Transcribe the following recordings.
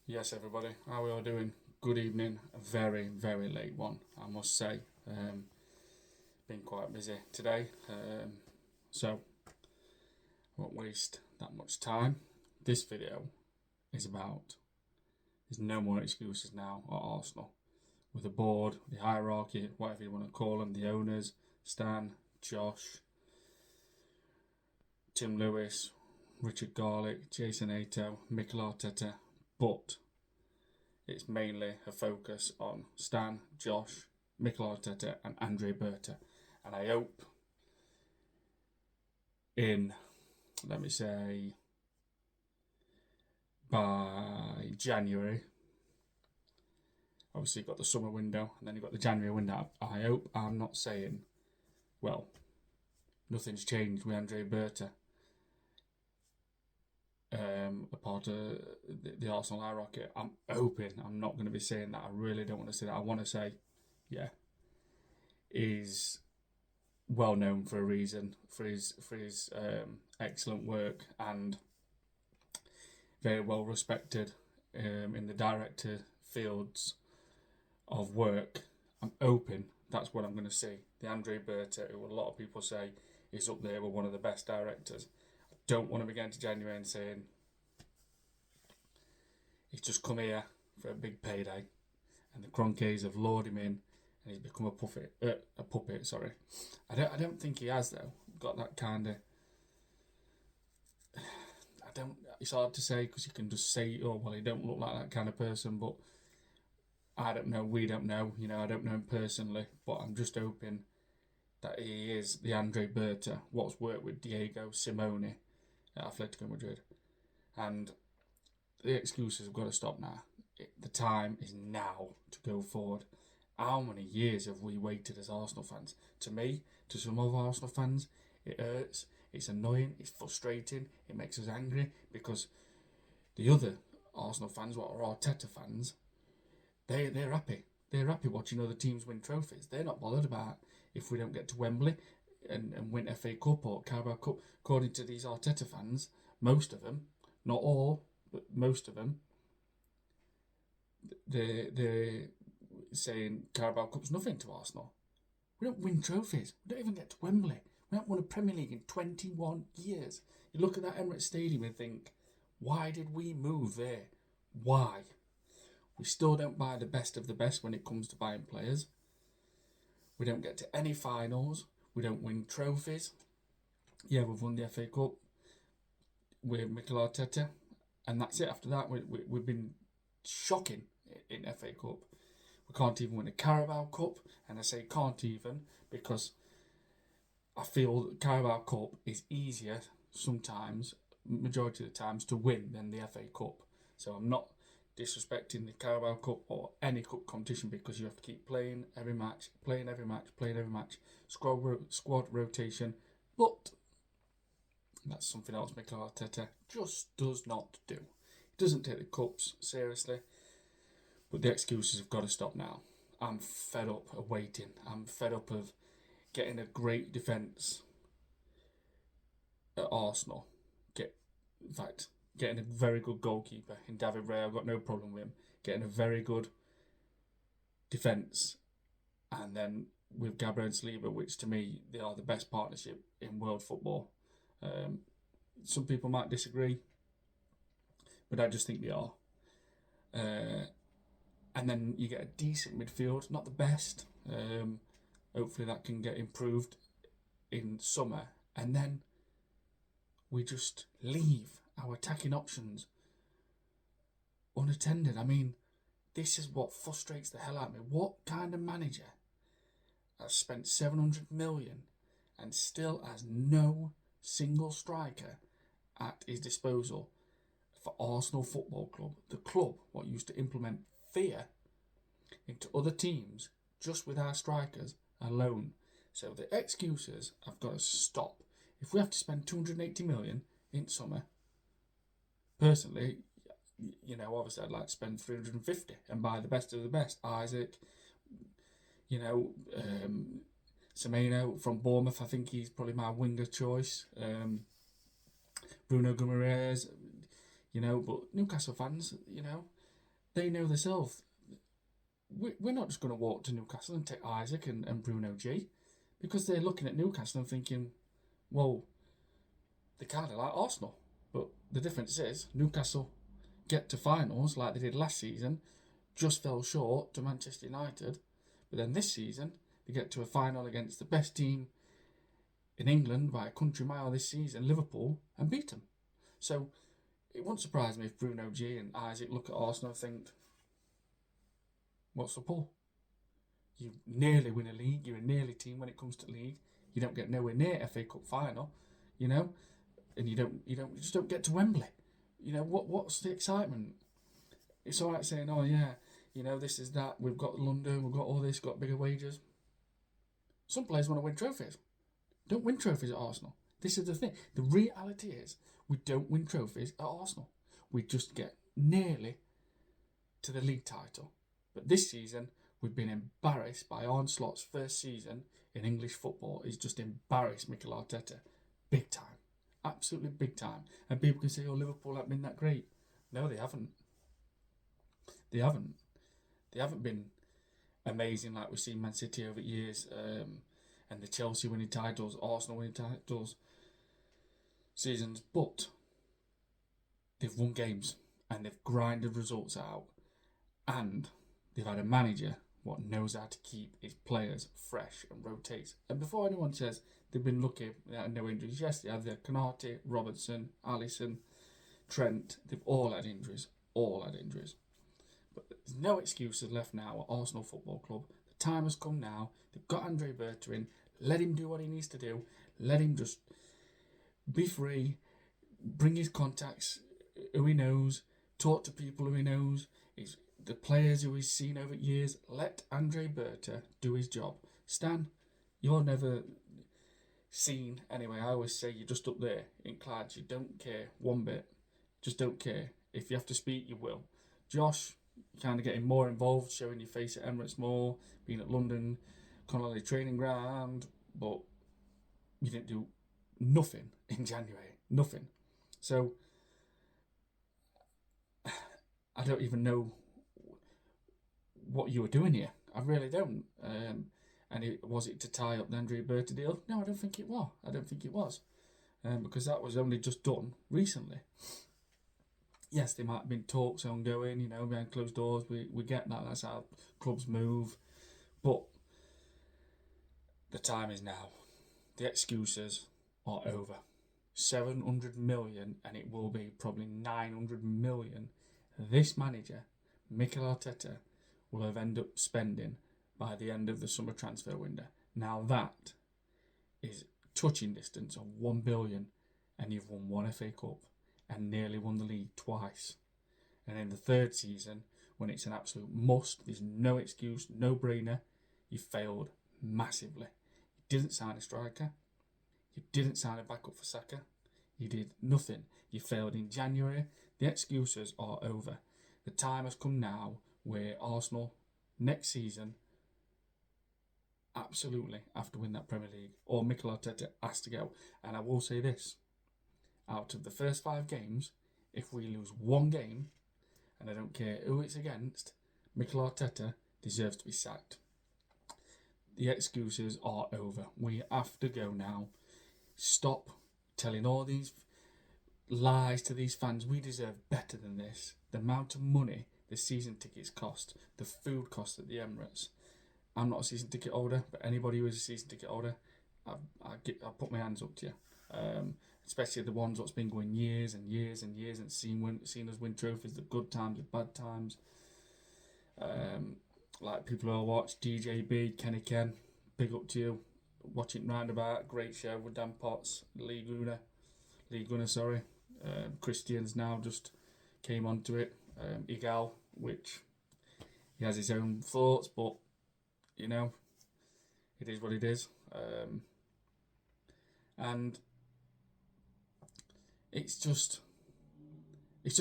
Yes, everybody, how are we all doing? Good evening. A very, very late one, I must say. Been quite busy today, so won't waste that much time. This video is about there's no more excuses now at Arsenal. With the board, the hierarchy, whatever you want to call them, the owners, Stan, Josh, Tim Lewis, Richard Garlick, Jason Ato, Mikel Arteta, but it's mainly a focus on Stan, Josh, Mikel Arteta, and Andre Berta. And I hope in, let me say, by January, obviously you've got the summer window and then you've got the January window. I hope I'm not saying, well, nothing's changed with Andre Berta. A part of the Arsenal hierarchy. I'm hoping I'm not going to be saying that. I really don't want to say that. I want to say, yeah, is well known for a reason for his excellent work and very well respected in the director fields of work. I'm hoping that's what I'm going to see. The Andre Berta, who a lot of people say is up there with one of the best directors. I don't want to be getting to January and saying he's just come here for a big payday, and the Cronkies have lured him in, and he's become a puppet. Sorry, I don't think he has though. Got that kind of. I don't. It's hard to say because you can just say, oh well, he don't look like that kind of person, but I don't know. We don't know. I don't know him personally, but I'm just hoping that he is the Andre Berta. What's worked with Diego Simeone at Atletico Madrid, and the excuses have got to stop now. The time is now to go forward. How many years have we waited as Arsenal fans? To me, to some of Arsenal fans, it hurts, it's annoying, it's frustrating, it makes us angry because the other Arsenal fans, what are Arteta fans, they're happy. They're happy watching other teams win trophies. They're not bothered about if we don't get to Wembley and win FA Cup or Carabao Cup. According to these Arteta fans, most of them, not all, but most of them, they're saying Carabao Cup's nothing to Arsenal. We don't win trophies. We don't even get to Wembley. We haven't won a Premier League in 21 years. You look at that Emirates Stadium and think, why did we move there? Why? We still don't buy the best of the best when it comes to buying players. We don't get to any finals. We don't win trophies. Yeah, we've won the FA Cup with Mikel Arteta, and that's it. After that, we've been shocking in FA Cup. We can't even win a Carabao Cup, and I say can't even because I feel that Carabao Cup is easier sometimes, majority of the times, to win than the FA Cup. So I'm not disrespecting the Carabao Cup or any cup competition because you have to keep playing every match, squad rotation, but that's something else Mikel Arteta just does not do. He doesn't take the cups seriously, but the excuses have got to stop now. I'm fed up of waiting. I'm fed up of getting a great defence at Arsenal. Getting a very good goalkeeper in David Ray. I've got no problem with him. Getting a very good defence, and then with Gabriel and Saliba, which to me they are the best partnership in world football. Some people might disagree, but I just think they are. And then you get a decent midfield, not the best. Hopefully that can get improved in summer, and then we just leave our attacking options unattended. I mean, this is what frustrates the hell out of me. What kind of manager has spent 700 million and still has no single striker at his disposal for Arsenal Football Club, the club what used to implement fear into other teams just with our strikers alone? So the excuses have got to stop. If we have to spend 280 million in summer, personally, obviously I'd like to spend 350 and buy the best of the best. Isaac, Semenyo from Bournemouth, I think he's probably my winger choice. Bruno Guimaraes, but Newcastle fans, they know themselves. We're not just going to walk to Newcastle and take Isaac and Bruno G, because they're looking at Newcastle and thinking, well, they kind of like Arsenal. But the difference is Newcastle get to finals like they did last season, just fell short to Manchester United. But then this season, they get to a final against the best team in England by a country mile this season, Liverpool, and beat them. So it wouldn't surprise me if Bruno G and Isaac look at Arsenal and think, what's the pull? You nearly win a league, you're a nearly team when it comes to league. You don't get nowhere near FA Cup final, and you just don't get to Wembley. What's the excitement? It's all right saying, oh yeah, this is that, we've got London, we've got all this, got bigger wages. Some players want to win trophies. Don't win trophies at Arsenal. This is the thing. The reality is, we don't win trophies at Arsenal. We just get nearly to the league title. But this season, we've been embarrassed by Arne Slot's first season in English football. He's just embarrassed Mikel Arteta. Big time. Absolutely big time. And people can say, oh, Liverpool haven't been that great. No, they haven't. They haven't. They haven't been amazing like we've seen Man City over years, and the Chelsea winning titles, Arsenal winning titles, seasons. But they've won games and they've grinded results out, and they've had a manager what knows how to keep his players fresh and rotates. And before anyone says they've been lucky, they had no injuries. Yes, they had Konate, Robertson, Alisson, Trent. They've all had injuries. But there's no excuses left now at Arsenal Football Club. The time has come now. They've got Andre Berta in. Let him do what he needs to do. Let him just be free. Bring his contacts who he knows. Talk to people who he knows. The players who he's seen over years. Let Andre Berta do his job. Stan, you're never seen. Anyway, I always say you're just up there in Clyde. You don't care one bit. Just don't care. If you have to speak, you will. Josh, kind of getting more involved, showing your face at Emirates more, being at London, Connolly training ground, but you didn't do nothing in January. Nothing. So, I don't even know what you were doing here. I really don't. And was it to tie up the Andre Berta deal? No, I don't think it was. Because that was only just done recently. Yes, there might have been talks ongoing, behind closed doors. We get that. That's how clubs move. But the time is now. The excuses are over. 700 million, and it will be probably 900 million. This manager, Mikel Arteta, will have ended up spending by the end of the summer transfer window. Now that is touching distance of 1 billion, and you've won one FA Cup and nearly won the league twice. And in the third season, when it's an absolute must, there's no excuse, no brainer, you failed massively. You didn't sign a striker. You didn't sign a backup for Saka. You did nothing. You failed in January. The excuses are over. The time has come now where Arsenal, next season, absolutely have to win that Premier League, or Mikel Arteta has to go. And I will say this, out of the first 5 games, if we lose one game, and I don't care who it's against, Mikel Arteta deserves to be sacked. The excuses are over. We have to go now. Stop telling all these lies to these fans. We deserve better than this. The amount of money the season tickets cost, the food cost at the Emirates. I'm not a season ticket holder, but anybody who is a season ticket holder, I'll put my hands up to you. Especially the ones that's been going years and years and years and seen us win trophies, the good times, the bad times. Like people who watch DJB, Kenny Ken, big up to you. Watching Roundabout, great show with Dan Potts, Lee Gunner, Christian's now just came onto it. Igal, which he has his own thoughts, but it is what it is. And it's just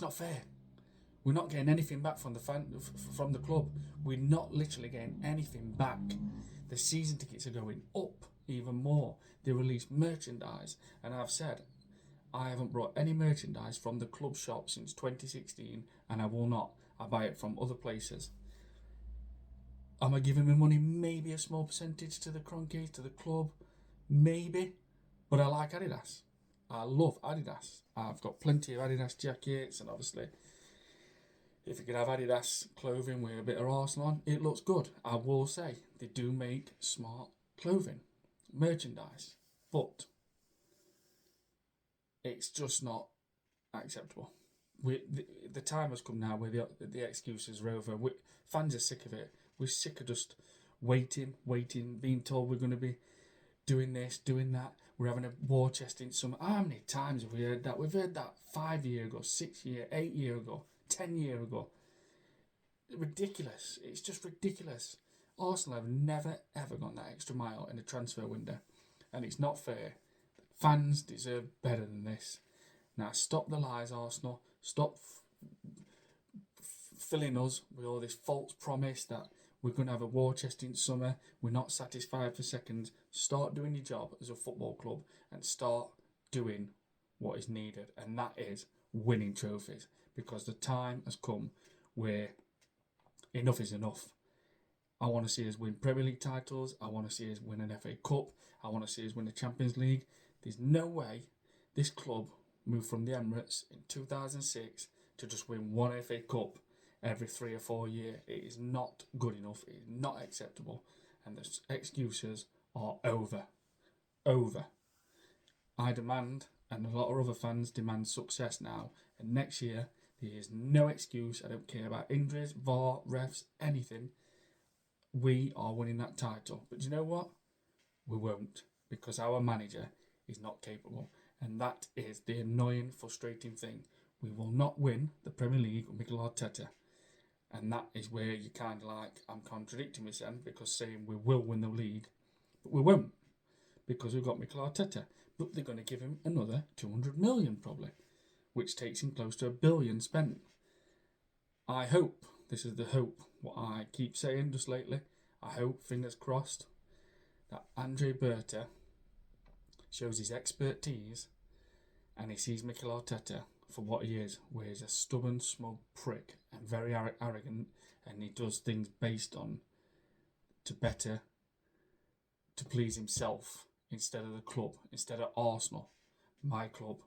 not fair. We're not getting anything back from the club. We're not literally getting anything back. The season tickets are going up even more. They release merchandise, and I've said I haven't brought any merchandise from the club shop since 2016, and I will not. I buy it from other places. Am I giving my money? Maybe a small percentage to the Kroenkes, to the club, maybe. But I like Adidas. I love Adidas. I've got plenty of Adidas jackets, and obviously, if you could have Adidas clothing with a bit of Arsenal on, it looks good. I will say, they do make smart clothing, merchandise, but it's just not acceptable. The time has come now where the excuses are over. Fans are sick of it. We're sick of just waiting, being told we're going to be doing this, doing that. We're having a war chest in summer. How many times have we heard that? We've heard that 5 years ago, 6 years, 8 years ago, 10 years ago. Ridiculous. It's just ridiculous. Arsenal have never ever gone that extra mile in a transfer window, and it's not fair. Fans deserve better than this. Now stop the lies, Arsenal. Stop filling us with all this false promise that we're going to have a war chest in summer. We're not satisfied for seconds. Start doing your job as a football club and start doing what is needed, and that is winning trophies, because the time has come where enough is enough. I want to see us win Premier League titles. I want to see us win an FA Cup. I want to see us win the Champions League. There's no way this club moved from the Emirates in 2006 to just win one FA Cup every 3 or 4 years. It is not good enough. It is not acceptable. And the excuses are over. Over. I demand, and a lot of other fans demand, success now. And next year, there is no excuse. I don't care about injuries, VAR, refs, anything. We are winning that title. But do you know what? We won't, because our manager is not capable. And that is the annoying, frustrating thing. We will not win the Premier League with Mikel Arteta. And that is where you kind of like, I'm contradicting myself, because saying we will win the league, but we won't, because we've got Mikel Arteta. But they're going to give him another 200 million probably, which takes him close to $1 billion spent. I hope, this is the hope, what I keep saying just lately, I hope, fingers crossed, that Andre Berta shows his expertise and he sees Mikel Arteta for what he is, where he's a stubborn, smug prick and very arrogant, and he does things based on to please himself instead of the club, instead of Arsenal, my club.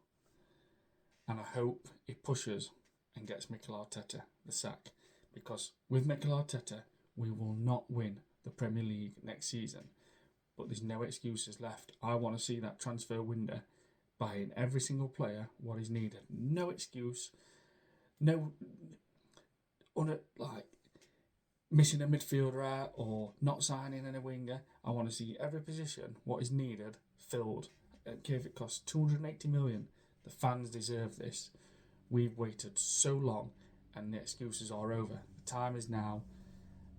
And I hope he pushes and gets Mikel Arteta the sack, because with Mikel Arteta we will not win the Premier League next season. But there's no excuses left. I want to see that transfer window buying every single player what is needed. No excuse. No, like missing a midfielder out or not signing any winger. I want to see every position what is needed filled. If it costs 280 million, the fans deserve this. We've waited so long, and the excuses are over. The time is now,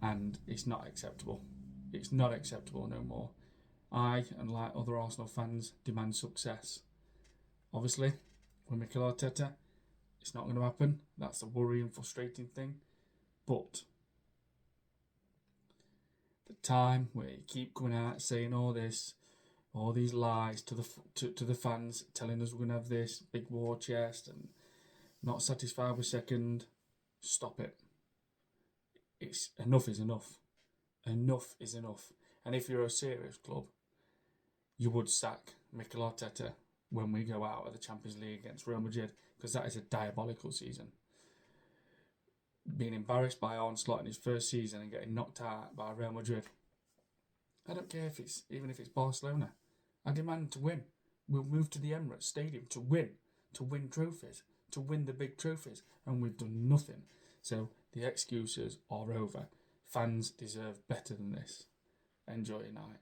and it's not acceptable. It's not acceptable no more. I, and like other Arsenal fans, demand success. Obviously, with Mikel Arteta, it's not going to happen. That's the worrying, frustrating thing. But the time where you keep coming out saying all this, all these lies to the fans, telling us we're going to have this big war chest and not satisfied with second, stop it. It's enough is enough. Enough is enough. And if you're a serious club, you would sack Mikel Arteta when we go out of the Champions League against Real Madrid, because that is a diabolical season. Being embarrassed by Arne Slot in his first season and getting knocked out by Real Madrid. I don't care even if it's Barcelona. I demand to win. We'll move to the Emirates Stadium to win trophies, to win the big trophies, and we've done nothing. So the excuses are over. Fans deserve better than this. Enjoy your night.